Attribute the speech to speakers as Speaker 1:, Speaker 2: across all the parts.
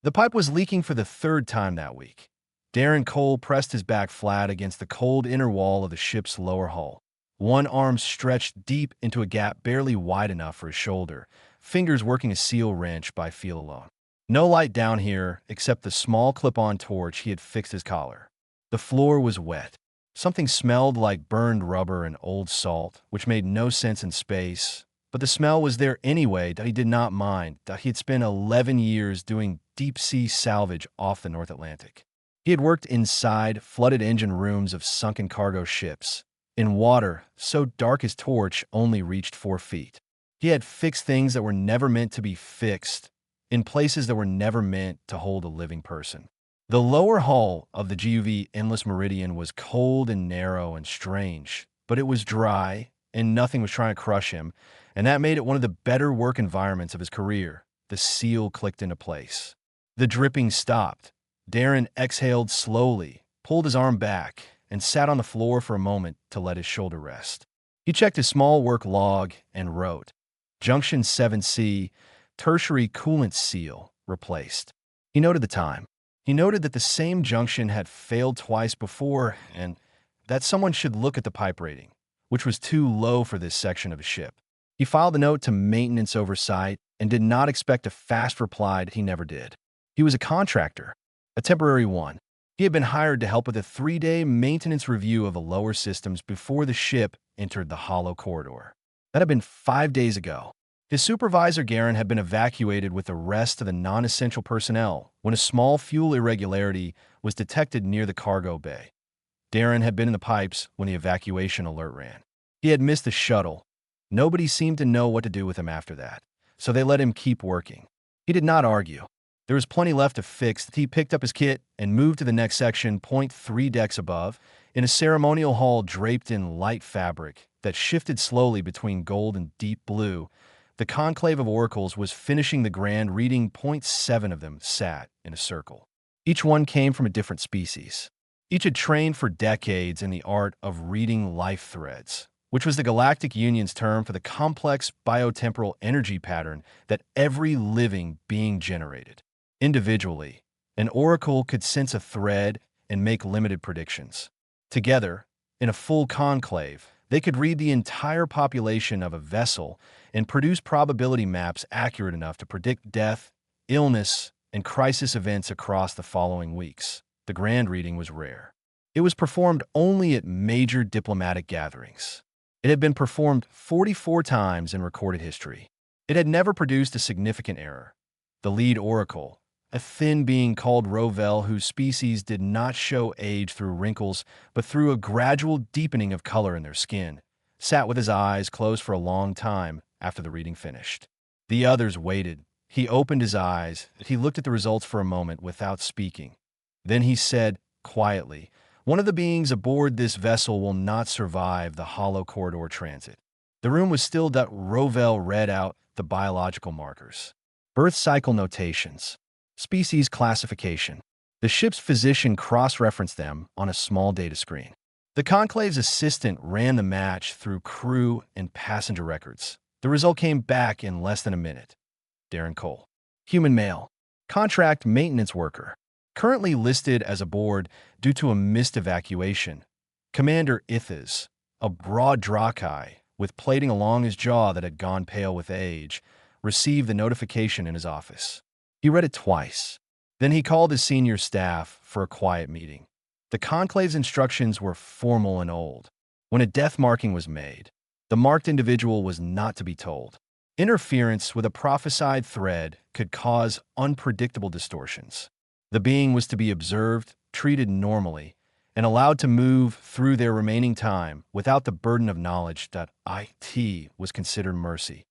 Speaker 1: The pipe was leaking for the third time that week. Darren Cole pressed his back flat against the cold inner wall of the ship's lower hull. One arm stretched deep into a gap barely wide enough for his shoulder, fingers working a seal wrench by feel alone. No light down here except the small clip-on torch he had fixed his collar. The floor was wet. Something smelled like burned rubber and old salt, which made no sense in space. But the smell was there anyway, that he did not mind, that he had spent 11 years doing deep-sea salvage off the North Atlantic. He had worked inside flooded engine rooms of sunken cargo ships, in water so dark his torch only reached 4 feet. He had fixed things that were never meant to be fixed, in places that were never meant to hold a living person. The lower hull of the GUV Endless Meridian was cold and narrow and strange, but it was dry, and nothing was trying to crush him, and that made it one of the better work environments of his career. The seal clicked into place. The dripping stopped. Darren exhaled slowly, pulled his arm back, and sat on the floor for a moment to let his shoulder rest. He checked his small work log and wrote, Junction 7C, tertiary coolant seal, replaced. He noted the time. He noted that the same junction had failed twice before and that someone should look at the pipe rating, which was too low for this section of his ship. He filed a note to maintenance oversight and did not expect a fast reply. He never did. He was a contractor, a temporary one. He had been hired to help with a 3-day maintenance review of the lower systems before the ship entered the hollow corridor. That had been 5 days ago. His supervisor, Garen, had been evacuated with the rest of the non-essential personnel when a small fuel irregularity was detected near the cargo bay. Darren had been in the pipes when the evacuation alert ran. He had missed the shuttle. Nobody seemed to know what to do with him after that, so they let him keep working. He did not argue. There was plenty left to fix. He picked up his kit and moved to the next section, 0.3 decks above, in a ceremonial hall draped in light fabric that shifted slowly between gold and deep blue. The conclave of oracles was finishing the grand reading. 0.7 of them sat in a circle. Each one came from a different species. Each had trained for decades in the art of reading life threads, which was the Galactic Union's term for the complex biotemporal energy pattern that every living being generated. Individually, an oracle could sense a thread and make limited predictions. Together, in a full conclave, they could read the entire population of a vessel and produce probability maps accurate enough to predict death, illness, and crisis events across the following weeks. The grand reading was rare. It was performed only at major diplomatic gatherings. It had been performed 44 times in recorded history. It had never produced a significant error. The lead oracle, a thin being called Rovell, whose species did not show age through wrinkles but through a gradual deepening of color in their skin, sat with his eyes closed for a long time after the reading finished. The others waited. He opened his eyes. He looked at the results for a moment without speaking. Then he said, quietly, "One of the beings aboard this vessel will not survive the hollow corridor transit." The room was still that Rovell read out the biological markers. Birth cycle notations. Species classification. The ship's physician cross-referenced them on a small data screen. The conclave's assistant ran the match through crew and passenger records. The result came back in less than a minute. Darren Cole. Human male. Contract maintenance worker. Currently listed as aboard due to a missed evacuation. Commander Ithas, a broad Drakai with plating along his jaw that had gone pale with age, received the notification in his office. He read it twice. Then he called his senior staff for a quiet meeting. The conclave's instructions were formal and old. When a death marking was made, the marked individual was not to be told. Interference with a prophesied thread could cause unpredictable distortions. The being was to be observed, treated normally, and allowed to move through their remaining time without the burden of knowledge that IT was considered mercy.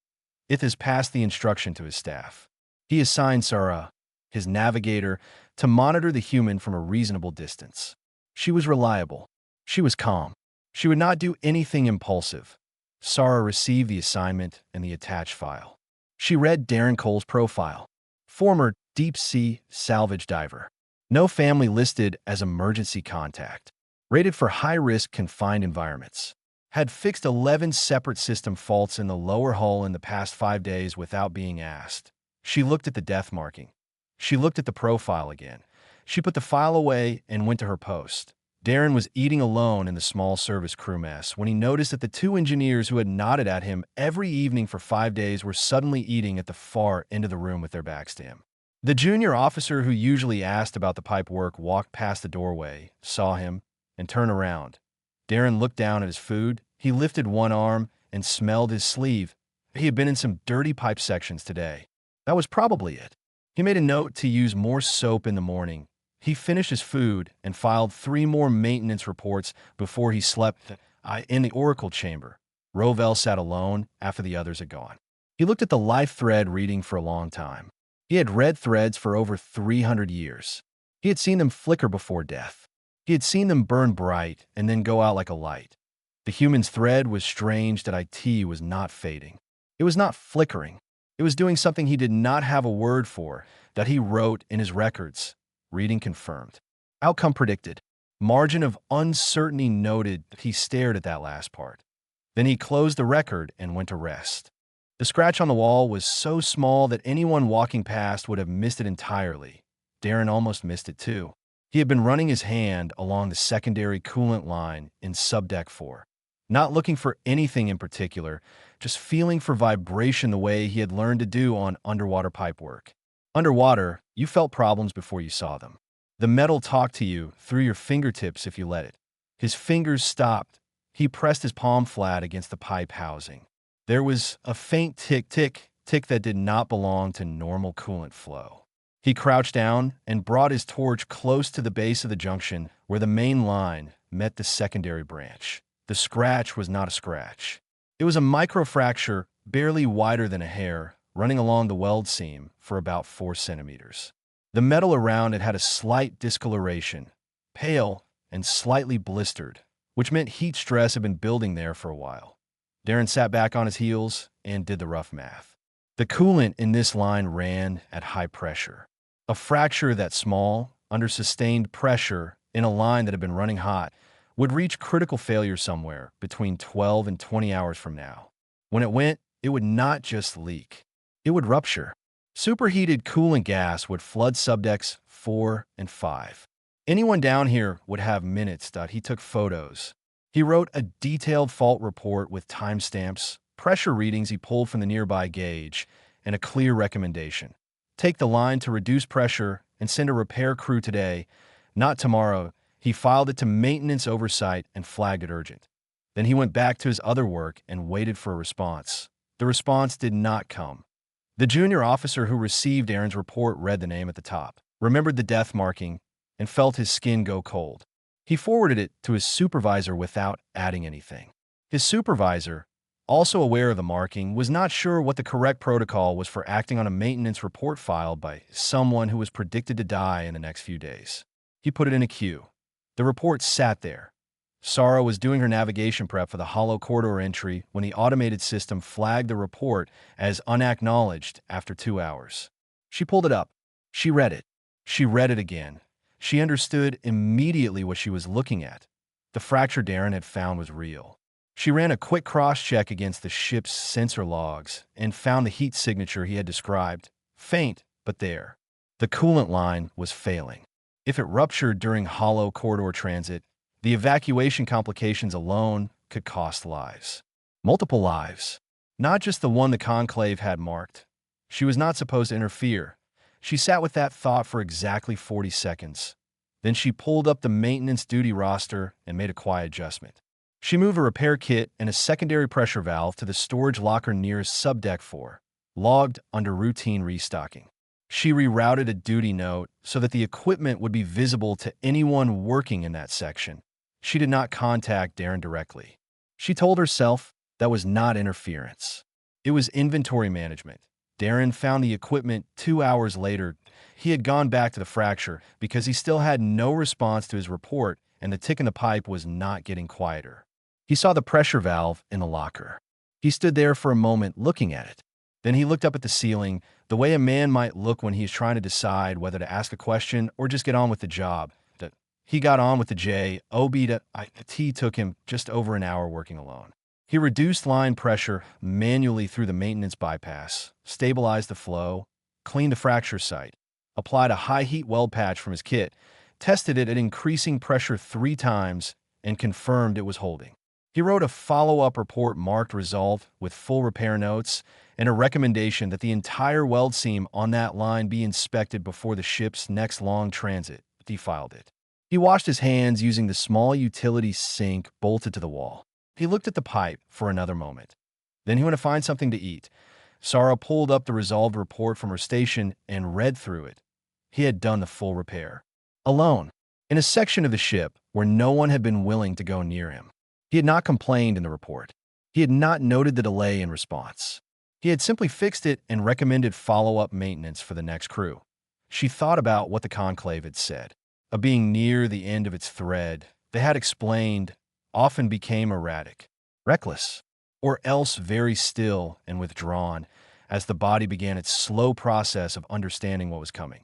Speaker 1: Ithas passed the instruction to his staff. He assigned Sarah, his navigator, to monitor the human from a reasonable distance. She was reliable. She was calm. She would not do anything impulsive. Sarah received the assignment and the attached file. She read Darren Cole's profile. Former deep-sea salvage diver. No family listed as emergency contact. Rated for high-risk confined environments. Had fixed 11 separate system faults in the lower hull in the past 5 days without being asked. She looked at the death marking. She looked at the profile again. She put the file away and went to her post. Darren was eating alone in the small service crew mess when he noticed that the two engineers who had nodded at him every evening for 5 days were suddenly eating at the far end of the room with their backs to him. The junior officer who usually asked about the pipe work walked past the doorway, saw him, and turned around. Darren looked down at his food. He lifted one arm and smelled his sleeve. He had been in some dirty pipe sections today. That was probably it. He made a note to use more soap in the morning. He finished his food and filed 3 more maintenance reports before he slept in the oracle chamber. Rovell sat alone after the others had gone. He looked at the life thread reading for a long time. He had read threads for over 300 years. He had seen them flicker before death. He had seen them burn bright and then go out like a light. The human's thread was strange that IT was not fading. It was not flickering. It was doing something he did not have a word for, that he wrote in his records. Reading confirmed. Outcome predicted. Margin of uncertainty noted. He stared at that last part. Then he closed the record and went to rest. The scratch on the wall was so small that anyone walking past would have missed it entirely. Darren almost missed it too. He had been running his hand along the secondary coolant line in Subdeck 4. Not looking for anything in particular, just feeling for vibration the way he had learned to do on underwater pipe work. Underwater, you felt problems before you saw them. The metal talked to you through your fingertips if you let it. His fingers stopped. He pressed his palm flat against the pipe housing. There was a faint tick, tick, tick that did not belong to normal coolant flow. He crouched down and brought his torch close to the base of the junction where the main line met the secondary branch. The scratch was not a scratch. It was a microfracture, barely wider than a hair, running along the weld seam for about 4 centimeters. The metal around it had a slight discoloration, pale and slightly blistered, which meant heat stress had been building there for a while. Darren sat back on his heels and did the rough math. The coolant in this line ran at high pressure. A fracture that small, under sustained pressure in a line that had been running hot, would reach critical failure somewhere between 12 and 20 hours from now. When it went, it would not just leak. It would rupture. Superheated coolant gas would flood subdecks 4 and 5. Anyone down here would have minutes. He took photos. He wrote a detailed fault report with timestamps, pressure readings he pulled from the nearby gauge, and a clear recommendation. Take the line to reduce pressure and send a repair crew today, not tomorrow. He filed it to maintenance oversight and flagged it urgent. Then he went back to his other work and waited for a response. The response did not come. The junior officer who received Aaron's report read the name at the top, remembered the death marking, and felt his skin go cold. He forwarded it to his supervisor without adding anything. His supervisor, also aware of the marking, was not sure what the correct protocol was for acting on a maintenance report filed by someone who was predicted to die in the next few days. He put it in a queue. The report sat there. Sarah was doing her navigation prep for the hollow corridor entry when the automated system flagged the report as unacknowledged after 2 hours. She pulled it up. She read it. She read it again. She understood immediately what she was looking at. The fracture Darren had found was real. She ran a quick cross-check against the ship's sensor logs and found the heat signature he had described. Faint, but there. The coolant line was failing. If it ruptured during hollow corridor transit, the evacuation complications alone could cost lives. Multiple lives. Not just the one the conclave had marked. She was not supposed to interfere. She sat with that thought for exactly 40 seconds. Then she pulled up the maintenance duty roster and made a quiet adjustment. She moved a repair kit and a secondary pressure valve to the storage locker nearest subdeck 4, logged under routine restocking. She rerouted a duty note so that the equipment would be visible to anyone working in that section. She did not contact Darren directly. She told herself that was not interference. It was inventory management. Darren found the equipment 2 hours later. He had gone back to the fracture because he still had no response to his report, and the tick in the pipe was not getting quieter. He saw the pressure valve in the locker. He stood there for a moment looking at it. Then he looked up at the ceiling, the way a man might look when he's trying to decide whether to ask a question or just get on with the job. He got on with the J. T took him just over an hour working alone. He reduced line pressure manually through the maintenance bypass, stabilized the flow, cleaned the fracture site. applied a high-heat weld patch from his kit, tested it at increasing pressure 3 times, and confirmed it was holding. He wrote a follow-up report marked resolved with full repair notes and a recommendation that the entire weld seam on that line be inspected before the ship's next long transit. Defiled it. He washed his hands using the small utility sink bolted to the wall. He looked at the pipe for another moment. Then he went to find something to eat. Sarah pulled up the resolved report from her station and read through it. He had done the full repair. Alone, in a section of the ship where no one had been willing to go near him. He had not complained in the report. He had not noted the delay in response. He had simply fixed it and recommended follow-up maintenance for the next crew. She thought about what the conclave had said. Of being near the end of its thread, they had explained, often became erratic, reckless, or else very still and withdrawn as the body began its slow process of understanding what was coming.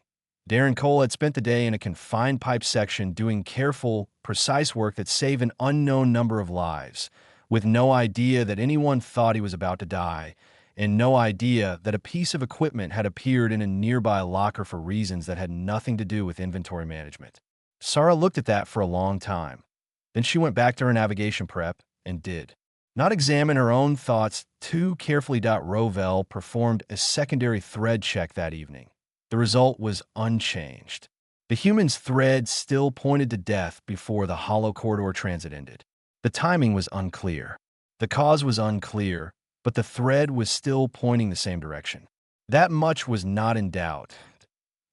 Speaker 1: Darren Cole had spent the day in a confined pipe section doing careful, precise work that saved an unknown number of lives, with no idea that anyone thought he was about to die, and no idea that a piece of equipment had appeared in a nearby locker for reasons that had nothing to do with inventory management. Sarah looked at that for a long time. Then she went back to her navigation prep and did not examine her own thoughts too carefully. Rovell performed a secondary thread check that evening. The result was unchanged. The human's thread still pointed to death before the hollow corridor transit ended. The timing was unclear. The cause was unclear, but the thread was still pointing the same direction. That much was not in doubt.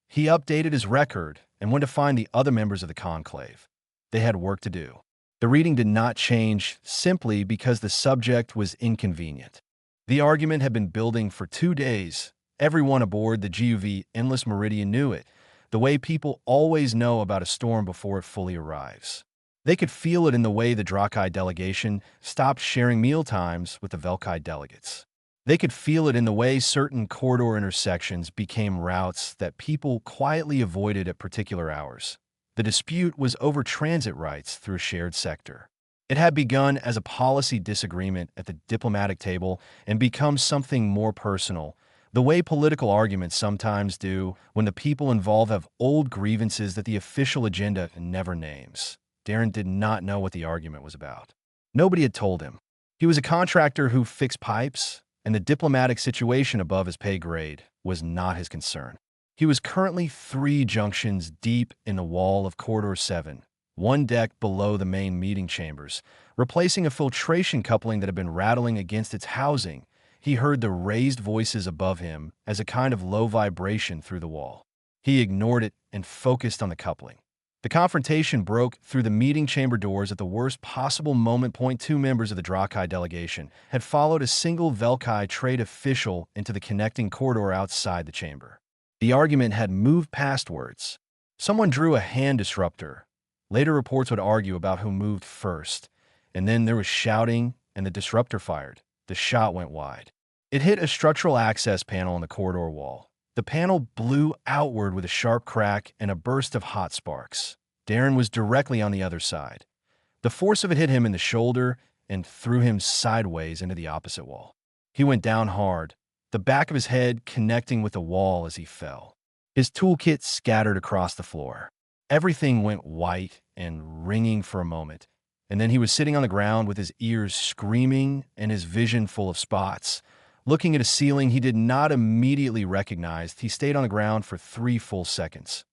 Speaker 1: He updated his record and went to find the other members of the conclave. They had work to do. The reading did not change simply because the subject was inconvenient. The argument had been building for 2 days. Everyone aboard the GUV Endless Meridian knew it, the way people always know about a storm before it fully arrives. They could feel it in the way the Drakai delegation stopped sharing mealtimes with the Velkai delegates. They could feel it in the way certain corridor intersections became routes that people quietly avoided at particular hours. The dispute was over transit rights through a shared sector. It had begun as a policy disagreement at the diplomatic table and become something more personal, the way political arguments sometimes do when the people involved have old grievances that the official agenda never names. Darren did not know what the argument was about. Nobody had told him. He was a contractor who fixed pipes, and the diplomatic situation above his pay grade was not his concern. He was currently 3 junctions deep in the wall of Corridor 7, 1 deck below the main meeting chambers, replacing a filtration coupling that had been rattling against its housing. He heard the raised voices above him as a kind of low vibration through the wall. He ignored it and focused on the coupling. The confrontation broke through the meeting chamber doors at the worst possible moment. 2 members of the Drakai delegation had followed a single Velkai trade official into the connecting corridor outside the chamber. The argument had moved past words. Someone drew a hand disruptor. Later reports would argue about who moved first, and then there was shouting and the disruptor fired. The shot went wide. It hit a structural access panel on the corridor wall. The panel blew outward with a sharp crack and a burst of hot sparks. Darren was directly on the other side. The force of it hit him in the shoulder and threw him sideways into the opposite wall. He went down hard, the back of his head connecting with the wall as he fell. His toolkit scattered across the floor. Everything went white and ringing for a moment, and then he was sitting on the ground with his ears screaming and his vision full of spots. Looking at a ceiling he did not immediately recognize, he stayed on the ground for 3 full seconds.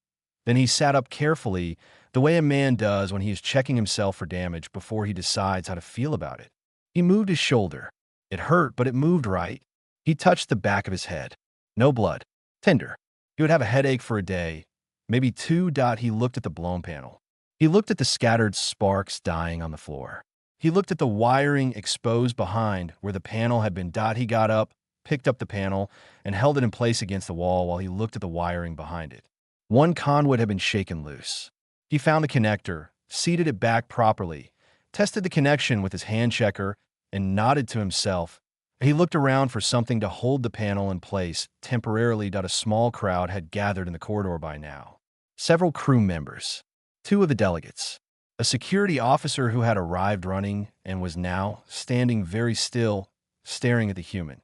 Speaker 1: Then he sat up carefully, the way a man does when he is checking himself for damage before he decides how to feel about it. He moved his shoulder. It hurt, but it moved right. He touched the back of his head. No blood. Tender. He would have a headache for a day, maybe 2. He looked at the blown panel. He looked at the scattered sparks dying on the floor. He looked at the wiring exposed behind where the panel had been. He got up, picked up the panel, and held it in place against the wall while he looked at the wiring behind it. 1 conduit had been shaken loose. He found the connector, seated it back properly, tested the connection with his hand checker, and nodded to himself. He looked around for something to hold the panel in place temporarily. A small crowd had gathered in the corridor by now. Several crew members, 2 of the delegates, a security officer who had arrived running and was now standing very still, staring at the human.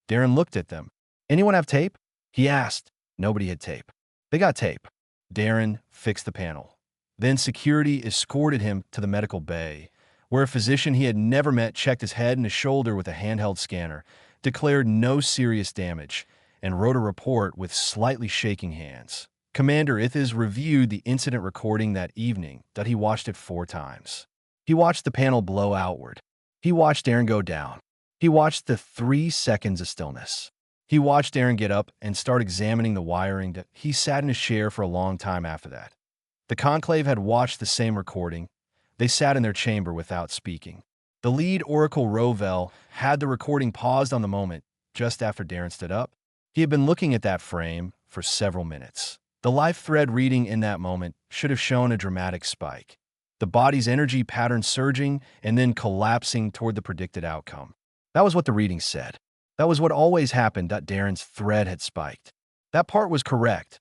Speaker 1: Darren looked at them. "Anyone have tape?" he asked. Nobody had tape. They got tape. Darren fixed the panel. Then security escorted him to the medical bay, where a physician he had never met checked his head and his shoulder with a handheld scanner, declared no serious damage, and wrote a report with slightly shaking hands. Commander Ithiz reviewed the incident recording that evening, that he watched it 4 times. He watched the panel blow outward. He watched Darren go down. He watched the 3 seconds of stillness. He watched Darren get up and start examining the wiring. He sat in his chair for a long time after that. The conclave had watched the same recording. They sat in their chamber without speaking. The lead oracle Rovel had the recording paused on the moment just after Darren stood up. He had been looking at that frame for several minutes. The life thread reading in that moment should have shown a dramatic spike. The body's energy pattern surging and then collapsing toward the predicted outcome. That was what the reading said. That was what always happened. Darren's thread had spiked. That part was correct.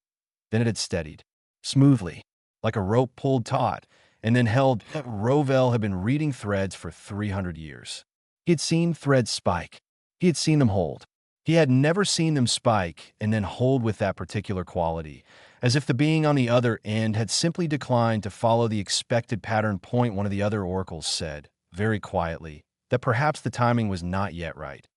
Speaker 1: Then it had steadied, smoothly, like a rope pulled taut, and then held. Rovel had been reading threads for 300 years. He had seen threads spike. He had seen them hold. He had never seen them spike and then hold with that particular quality, as if the being on the other end had simply declined to follow the expected pattern. One of the other oracles said, very quietly, that perhaps the timing was not yet right.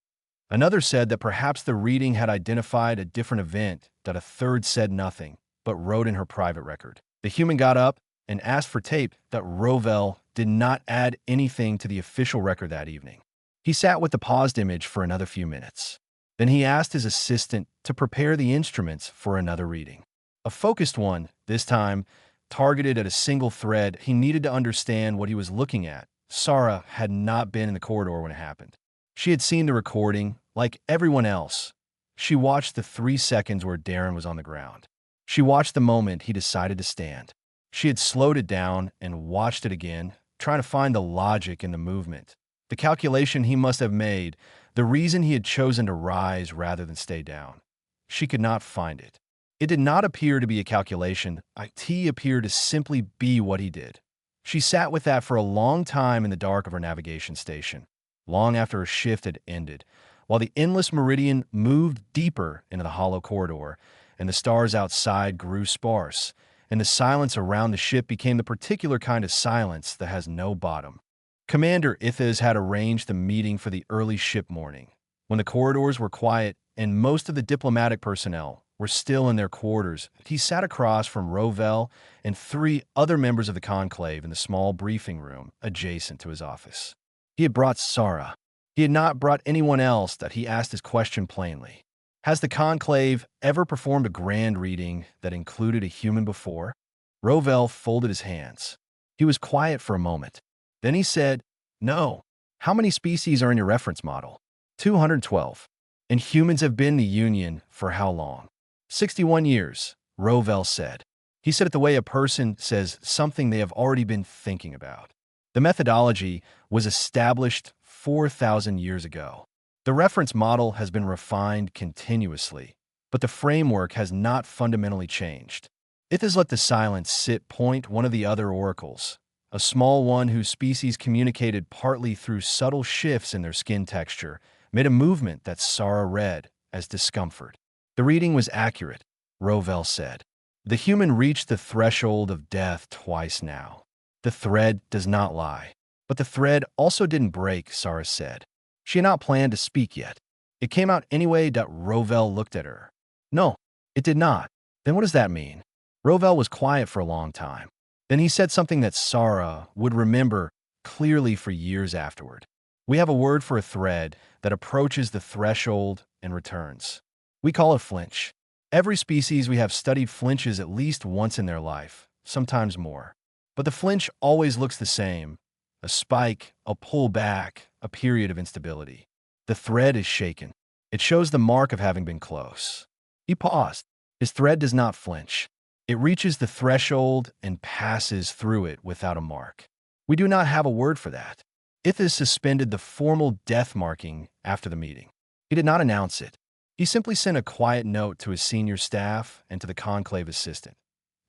Speaker 1: Another said that perhaps the reading had identified a different event. A third said nothing, but wrote in her private record. The human got up and asked for tape. Rovel did not add anything to the official record that evening. He sat with the paused image for another few minutes. Then he asked his assistant to prepare the instruments for another reading. A focused one, this time, targeted at a single thread. He needed to understand what he was looking at. Sarah had not been in the corridor when it happened. She had seen the recording, like everyone else. She watched the 3 seconds where Darren was on the ground. She watched the moment he decided to stand. She had slowed it down and watched it again, trying to find the logic in the movement. The calculation he must have made, the reason he had chosen to rise rather than stay down. She could not find it. It did not appear to be a calculation. It appeared to simply be what he did. She sat with that for a long time in the dark of her navigation station, long after her shift had ended, while the endless meridian moved deeper into the hollow corridor, and the stars outside grew sparse, and the silence around the ship became the particular kind of silence that has no bottom. Commander Ithiz had arranged the meeting for the early ship morning, when the corridors were quiet and most of the diplomatic personnel were still in their quarters. He sat across from Rovel and 3 other members of the conclave in the small briefing room adjacent to his office. He had brought Sarah. He had not brought anyone else. That he asked his question plainly. Has the conclave ever performed a grand reading that included a human before? Rovel folded his hands. He was quiet for a moment. Then he said, no. How many species are in your reference model? 212. And humans have been in the Union for how long? 61 years, Rovel said. He said it the way a person says something they have already been thinking about. The methodology was established 4,000 years ago. The reference model has been refined continuously, but the framework has not fundamentally changed. Ithiz let the silence sit. One of the other oracles, a small one whose species communicated partly through subtle shifts in their skin texture, made a movement that Sarah read as discomfort. The reading was accurate, Rovel said. The human reached the threshold of death twice now. The thread does not lie. But the thread also didn't break, Sarah said. She had not planned to speak yet. It came out anyway. Rovel looked at her. No, it did not. Then what does that mean? Rovel was quiet for a long time. Then he said something that Sarah would remember clearly for years afterward. We have a word for a thread that approaches the threshold and returns. We call it flinch. Every species we have studied flinches at least once in their life, sometimes more. But the flinch always looks the same. A spike, a pullback, a period of instability. The thread is shaken. It shows the mark of having been close. He paused. His thread does not flinch. It reaches the threshold and passes through it without a mark. We do not have a word for that. Ithiz suspended the formal death marking after the meeting. He did not announce it. He simply sent a quiet note to his senior staff and to the conclave assistant.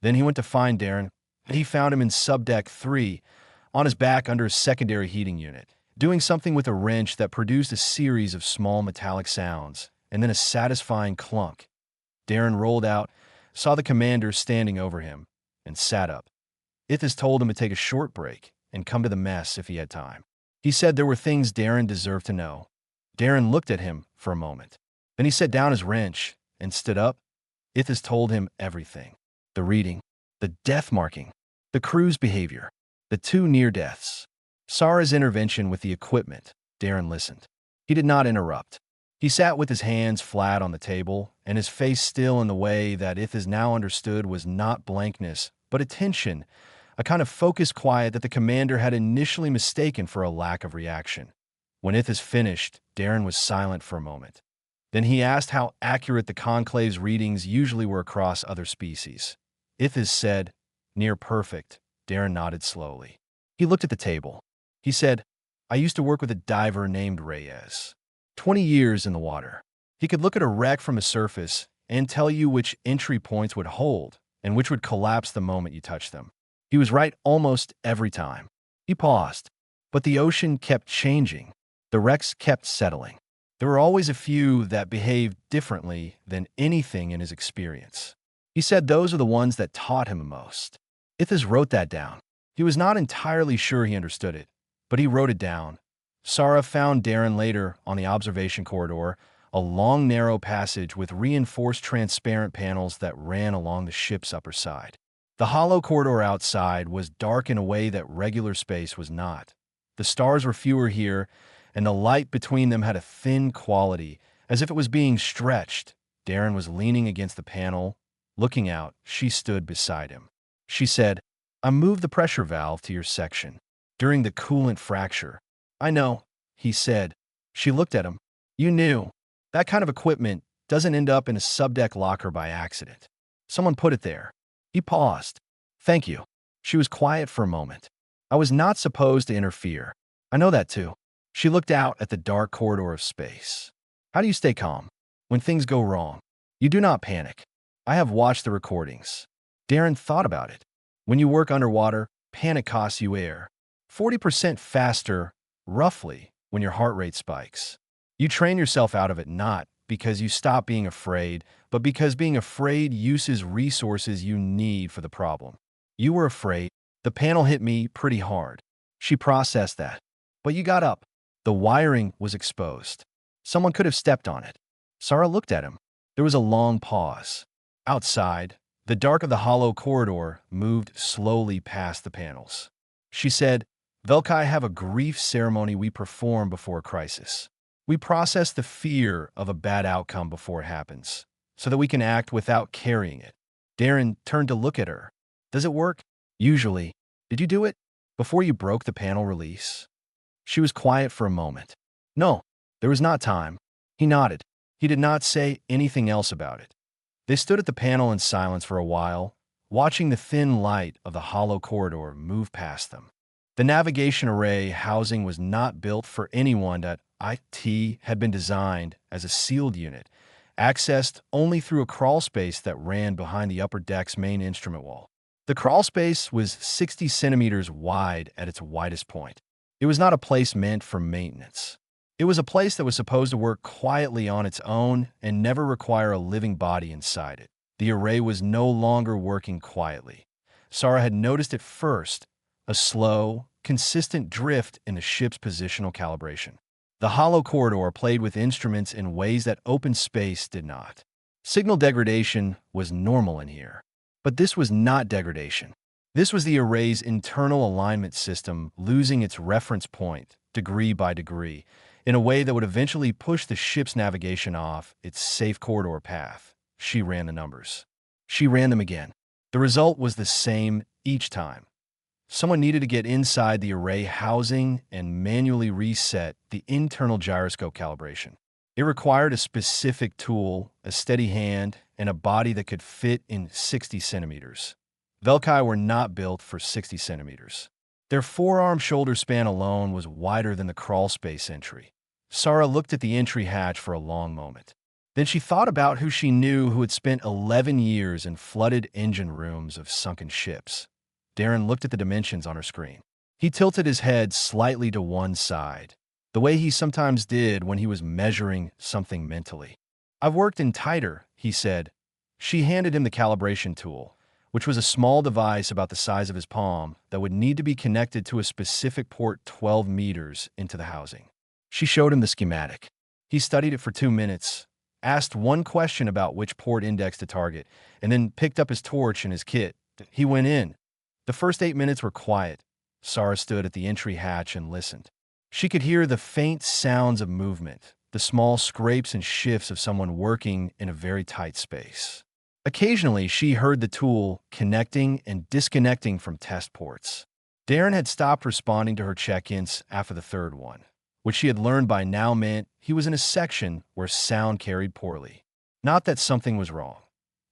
Speaker 1: Then he went to find Darren. He found him in subdeck 3, on his back under a secondary heating unit, doing something with a wrench that produced a series of small metallic sounds, and then a satisfying clunk. Darren rolled out saw the commander standing over him, and sat up. Ithis told him to take a short break and come to the mess if he had time. He said there were things Darren deserved to know. Darren looked at him for a moment. Then he set down his wrench and stood up. Ithis told him everything. The reading, the death marking, the crew's behavior, the 2 near deaths. Sarah's intervention with the equipment. Darren listened. He did not interrupt. He sat with his hands flat on the table and his face still in the way that Ithis now understood was not blankness, but attention, a kind of focused quiet that the commander had initially mistaken for a lack of reaction. When Ithis finished, Darren was silent for a moment. Then he asked how accurate the Conclave's readings usually were across other species. Ithis said, "Near perfect." Darren nodded slowly. He looked at the table. He said, "I used to work with a diver named Reyes. 20 years in the water. He could look at a wreck from the surface and tell you which entry points would hold and which would collapse the moment you touched them. He was right almost every time." He paused. But the ocean kept changing. The wrecks kept settling. There were always a few that behaved differently than anything in his experience. He said those are the ones that taught him the most. Ithis wrote that down. He was not entirely sure he understood it, but he wrote it down. Sarah found Darren later on the observation corridor, a long, narrow passage with reinforced transparent panels that ran along the ship's upper side. The hollow corridor outside was dark in a way that regular space was not. The stars were fewer here, and the light between them had a thin quality, as if it was being stretched. Darren was leaning against the panel, looking out. She stood beside him. She said, "I moved the pressure valve to your section during the coolant fracture." "I know," he said. She looked at him. "You knew. That kind of equipment doesn't end up in a subdeck locker by accident. Someone put it there." He paused. "Thank you." She was quiet for a moment. "I was not supposed to interfere. I know that too." She looked out at the dark corridor of space. "How do you stay calm when things go wrong?" "You do not panic. I have watched the recordings." Darren thought about it. When you work underwater, panic costs you air. 40% faster, roughly, when your heart rate spikes. You train yourself out of it not because you stop being afraid, but because being afraid uses resources you need for the problem. You were afraid. The panel hit me pretty hard. She processed that. But you got up. The wiring was exposed. Someone could have stepped on it. Sarah looked at him. There was a long pause. Outside, the dark of the hollow corridor moved slowly past the panels. She said, "Velkai have a grief ceremony we perform before a crisis. We process the fear of a bad outcome before it happens, so that we can act without carrying it." Darren turned to look at her. "Does it work?" "Usually." "Did you do it before you broke the panel release?" She was quiet for a moment. "No, there was not time." He nodded. He did not say anything else about it. They stood at the panel in silence for a while, watching the thin light of the hollow corridor move past them. The navigation array housing was not built for anyone. That IT had been designed as a sealed unit, accessed only through a crawl space that ran behind the upper deck's main instrument wall. The crawl space was 60 centimeters wide at its widest point. It was not a place meant for maintenance. It was a place that was supposed to work quietly on its own and never require a living body inside it. The array was no longer working quietly. Sarah had noticed it first, a slow, consistent drift in the ship's positional calibration. The hollow corridor played with instruments in ways that open space did not. Signal degradation was normal in here. But this was not degradation. This was the array's internal alignment system losing its reference point, degree by degree, in a way that would eventually push the ship's navigation off its safe corridor path. She ran the numbers. She ran them again. The result was the same each time. Someone needed to get inside the array housing and manually reset the internal gyroscope calibration. It required a specific tool, a steady hand, and a body that could fit in 60 centimeters. Velkai were not built for 60 centimeters. Their forearm shoulder span alone was wider than the crawl space entry. Sarah looked at the entry hatch for a long moment. Then she thought about who she knew who had spent 11 years in flooded engine rooms of sunken ships. Darren looked at the dimensions on her screen. He tilted his head slightly to one side, the way he sometimes did when he was measuring something mentally. "I've worked in tighter," he said. She handed him the calibration tool, which was a small device about the size of his palm that would need to be connected to a specific port 12 meters into the housing. She showed him the schematic. He studied it for 2 minutes, asked one question about which port index to target, and then picked up his torch and his kit. He went in. The first 8 minutes were quiet. Sarah stood at the entry hatch and listened. She could hear the faint sounds of movement, the small scrapes and shifts of someone working in a very tight space. Occasionally, she heard the tool connecting and disconnecting from test ports. Darren had stopped responding to her check-ins after the third one, which she had learned by now meant he was in a section where sound carried poorly. Not that something was wrong.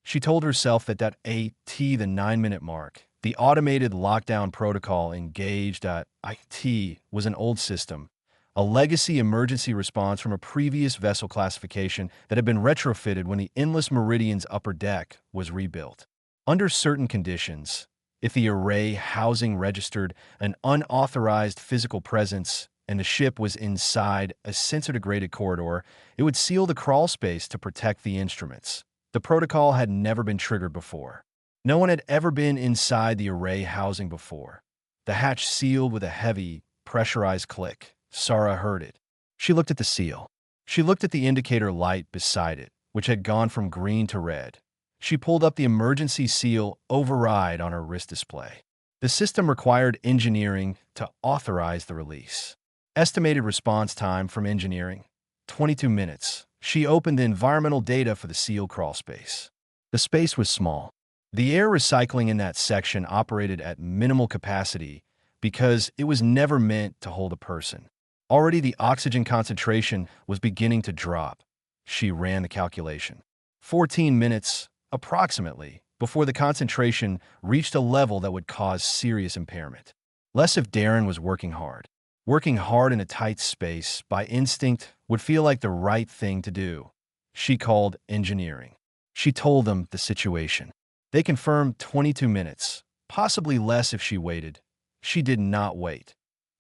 Speaker 1: She told herself that the 9-minute mark, the automated lockdown protocol engaged IT was an old system, a legacy emergency response from a previous vessel classification that had been retrofitted when the Endless Meridian's upper deck was rebuilt. Under certain conditions, if the array housing registered an unauthorized physical presence and the ship was inside a sensor-degraded corridor, it would seal the crawl space to protect the instruments. The protocol had never been triggered before. No one had ever been inside the array housing before. The hatch sealed with a heavy, pressurized click. Sarah heard it. She looked at the seal. She looked at the indicator light beside it, which had gone from green to red. She pulled up the emergency seal override on her wrist display. The system required engineering to authorize the release. Estimated response time from engineering, 22 minutes. She opened the environmental data for the seal crawl space. The space was small. The air recycling in that section operated at minimal capacity because it was never meant to hold a person. Already the oxygen concentration was beginning to drop. She ran the calculation. 14 minutes, approximately, before the concentration reached a level that would cause serious impairment. Less if Darren was working hard. Working hard in a tight space, by instinct, would feel like the right thing to do. She called engineering. She told them the situation. They confirmed 22 minutes, possibly less if she waited. She did not wait.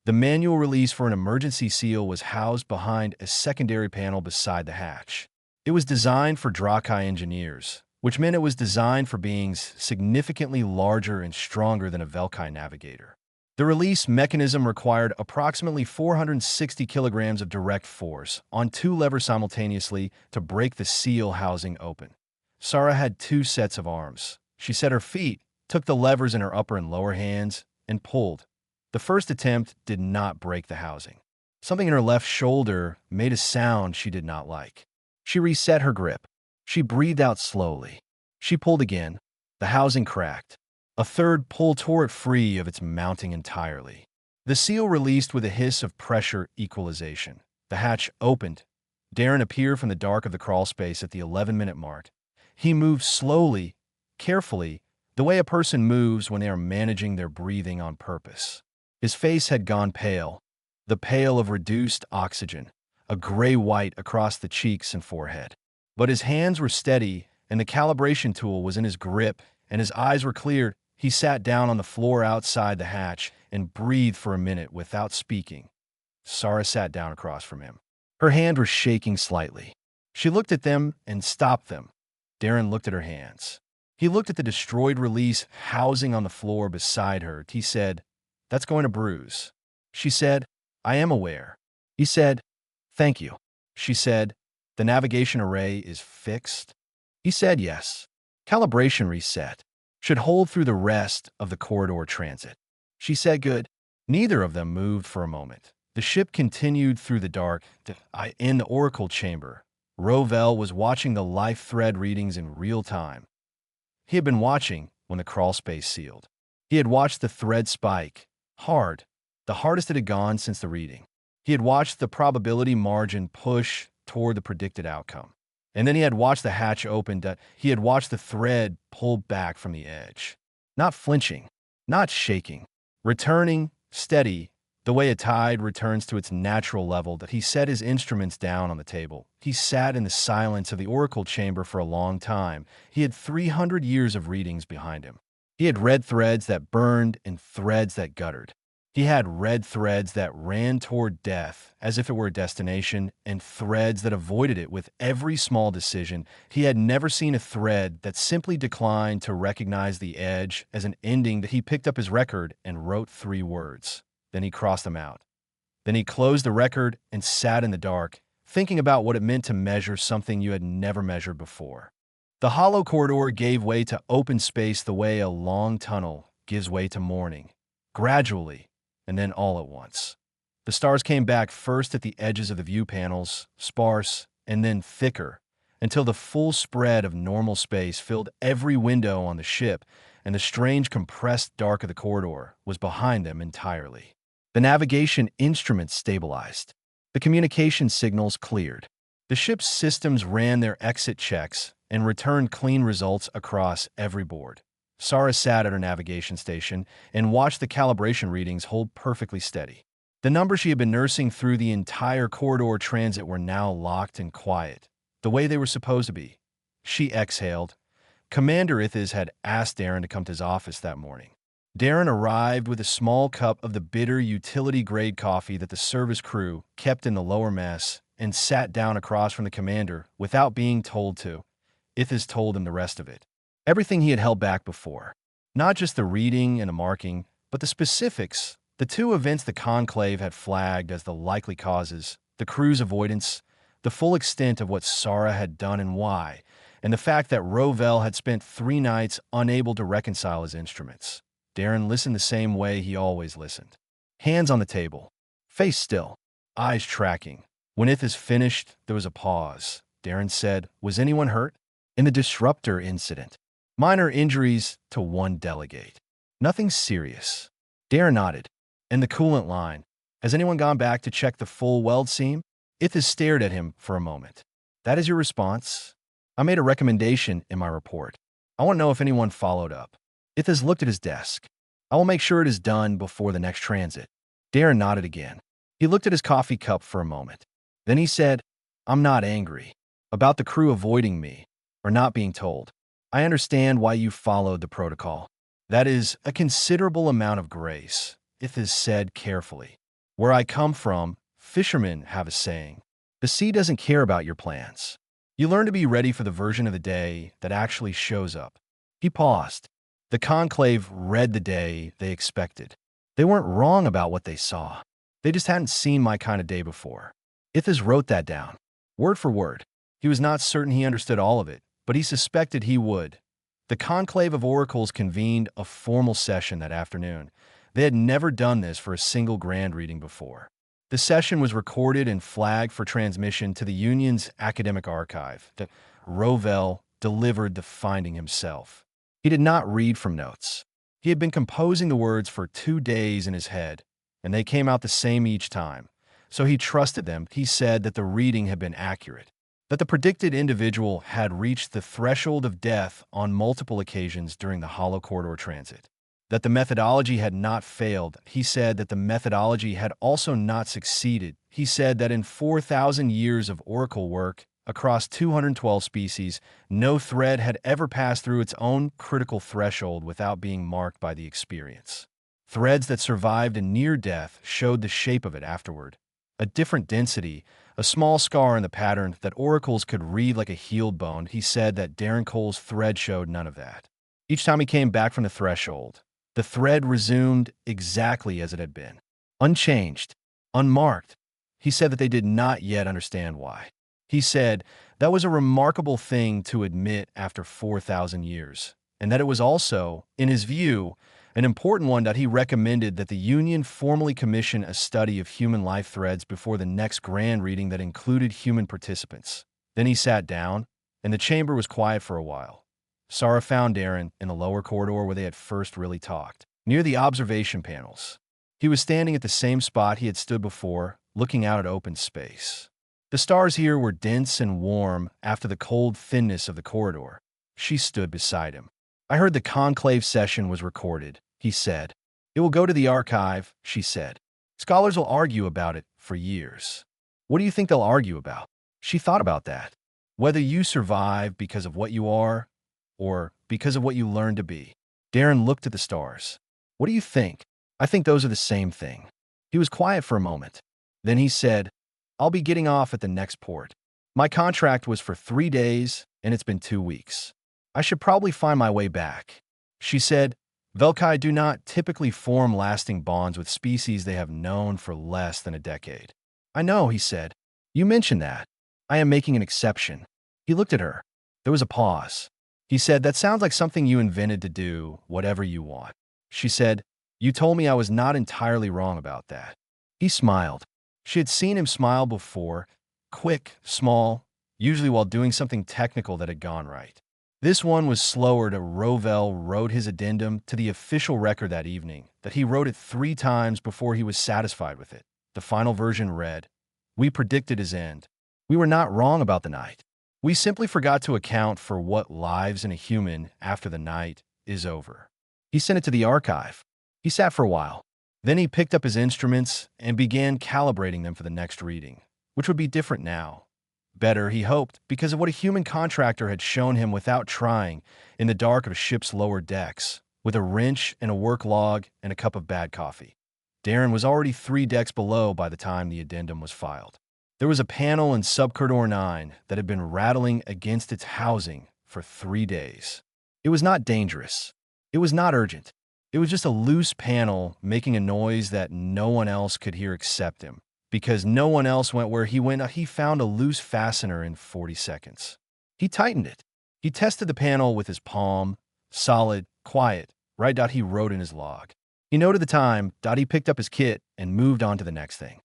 Speaker 1: The manual release for an emergency seal was housed behind a secondary panel beside the hatch. It was designed for Drakai engineers, which meant it was designed for beings significantly larger and stronger than a Velkai navigator. The release mechanism required approximately 460 kilograms of direct force on 2 levers simultaneously to break the seal housing open. Sarah had 2 sets of arms. She set her feet, took the levers in her upper and lower hands, and pulled. The first attempt did not break the housing. Something in her left shoulder made a sound she did not like. She reset her grip. She breathed out slowly. She pulled again. The housing cracked. A third pull tore it free of its mounting entirely. The seal released with a hiss of pressure equalization. The hatch opened. Darren appeared from the dark of the crawl space at the 11-minute mark. He moved slowly, carefully, the way a person moves when they are managing their breathing on purpose. His face had gone pale, the pale of reduced oxygen, a gray-white across the cheeks and forehead. But his hands were steady, and the calibration tool was in his grip, and his eyes were clear. He sat down on the floor outside the hatch and breathed for a minute without speaking. Sarah sat down across from him. Her hand was shaking slightly. She looked at them and stopped them. Darren looked at her hands. He looked at the destroyed release housing on the floor beside her. He said, "That's going to bruise." She said, "I am aware." He said, "Thank you." She said, "The navigation array is fixed?" He said yes. Calibration reset. Should hold through the rest of the corridor transit. She said good. Neither of them moved for a moment. The ship continued through the dark in the Oracle chamber. Rovell was watching the life thread readings in real time. He had been watching when the crawl space sealed. He had watched the thread spike, hard, the hardest it had gone since the reading. He had watched the probability margin push toward the predicted outcome. And then he had watched the hatch open. He had watched the thread pull back from the edge. Not flinching, not shaking, returning, steady, the way a tide returns to its natural level. That he set his instruments down on the table. He sat in the silence of the Oracle chamber for a long time. He had 300 years of readings behind him. He had read threads that burned and threads that guttered. He had red threads that ran toward death as if it were a destination, and threads that avoided it with every small decision. He had never seen a thread that simply declined to recognize the edge as an ending. That he picked up his record and wrote 3 words. Then he crossed them out. Then he closed the record and sat in the dark, thinking about what it meant to measure something you had never measured before. The hollow corridor gave way to open space the way a long tunnel gives way to morning, gradually, and then all at once. The stars came back first at the edges of the view panels, sparse, and then thicker, until the full spread of normal space filled every window on the ship, and the strange compressed dark of the corridor was behind them entirely. The navigation instruments stabilized. The communication signals cleared. The ship's systems ran their exit checks and returned clean results across every board. Sarah sat at her navigation station and watched the calibration readings hold perfectly steady. The numbers she had been nursing through the entire corridor transit were now locked and quiet, the way they were supposed to be. She exhaled. Commander Ithis had asked Darren to come to his office that morning. Darren arrived with a small cup of the bitter utility-grade coffee that the service crew kept in the lower mess and sat down across from the commander without being told to. Ithis told him the rest of it. Everything he had held back before. Not just the reading and the marking, but the specifics. The 2 events the conclave had flagged as the likely causes, the crew's avoidance, the full extent of what Sarah had done and why, and the fact that Rovell had spent 3 nights unable to reconcile his instruments. Darren listened the same way he always listened. Hands on the table, face still, eyes tracking. When Ithis finished, there was a pause. Darren said, "Was anyone hurt?" "In the disruptor incident. Minor injuries to 1 delegate. Nothing serious." Darren nodded. "And the coolant line. Has anyone gone back to check the full weld seam?" Ithis stared at him for a moment. "That is your response?" "I made a recommendation in my report. I want to know if anyone followed up." Ithis looked at his desk. "I will make sure it is done before the next transit." Darren nodded again. He looked at his coffee cup for a moment. Then he said, "I'm not angry about the crew avoiding me or not being told. I understand why you followed the protocol. That is a considerable amount of grace," Ithis said carefully. "Where I come from, fishermen have a saying. The sea doesn't care about your plans. You learn to be ready for the version of the day that actually shows up." He paused. The conclave read the day they expected. They weren't wrong about what they saw. They just hadn't seen my kind of day before. Ithis wrote that down, word for word. He was not certain he understood all of it, but he suspected he would. The conclave of oracles convened a formal session that afternoon. They had never done this for a single grand reading before. The session was recorded and flagged for transmission to the Union's academic archive. Rovell delivered the finding himself. He did not read from notes. He had been composing the words for 2 days in his head, and they came out the same each time. So he trusted them. He said that the reading had been accurate, that the predicted individual had reached the threshold of death on multiple occasions during the hollow corridor transit, that the methodology had not failed. He said that the methodology had also not succeeded. He said that in 4,000 years of oracle work, across 212 species, no thread had ever passed through its own critical threshold without being marked by the experience. Threads that survived a near death showed the shape of it afterward. A different density, a small scar in the pattern that oracles could read like a healed bone. He said that Darren Cole's thread showed none of that. Each time he came back from the threshold, the thread resumed exactly as it had been. Unchanged, unmarked. He said that they did not yet understand why. He said that was a remarkable thing to admit after 4,000 years, and that it was also, in his view, an important one. That he recommended that the Union formally commission a study of human life threads before the next grand reading that included human participants. Then he sat down, and the chamber was quiet for a while. Sarah found Darren in the lower corridor where they had first really talked, near the observation panels. He was standing at the same spot he had stood before, looking out at open space. The stars here were dense and warm after the cold thinness of the corridor. She stood beside him. "I heard the conclave session was recorded," he said. "It will go to the archive," she said. "Scholars will argue about it for years." "What do you think they'll argue about?" She thought about that. "Whether you survive because of what you are, or because of what you learned to be." Darren looked at the stars. "What do you think?" I think those are the same thing. He was quiet for a moment. Then he said, I'll be getting off at the next port. My contract was for 3 days, and it's been 2 weeks. I should probably find my way back. She said, Velkai do not typically form lasting bonds with species they have known for less than a decade. I know, he said. You mentioned that. I am making an exception. He looked at her. There was a pause. He said, that sounds like something you invented to do whatever you want. She said, you told me I was not entirely wrong about that. He smiled. She had seen him smile before, quick, small, usually while doing something technical that had gone right. This one was slower to Rovell wrote his addendum to the official record that evening, that he wrote it 3 times before he was satisfied with it. The final version read, we predicted his end. We were not wrong about the night. We simply forgot to account for what lives in a human after the night is over. He sent it to the archive. He sat for a while. Then he picked up his instruments and began calibrating them for the next reading, which would be different now. Better, he hoped, because of what a human contractor had shown him without trying in the dark of a ship's lower decks, with a wrench and a work log and a cup of bad coffee. Darren was already 3 decks below by the time the addendum was filed. There was a panel in Subcorridor 9 that had been rattling against its housing for 3 days. It was not dangerous. It was not urgent. It was just a loose panel making a noise that no one else could hear except him. Because no one else went where he went, he found a loose fastener in 40 seconds. He tightened it. He tested the panel with his palm, solid, quiet, right. He wrote in his log. He noted the time. He picked up his kit and moved on to the next thing.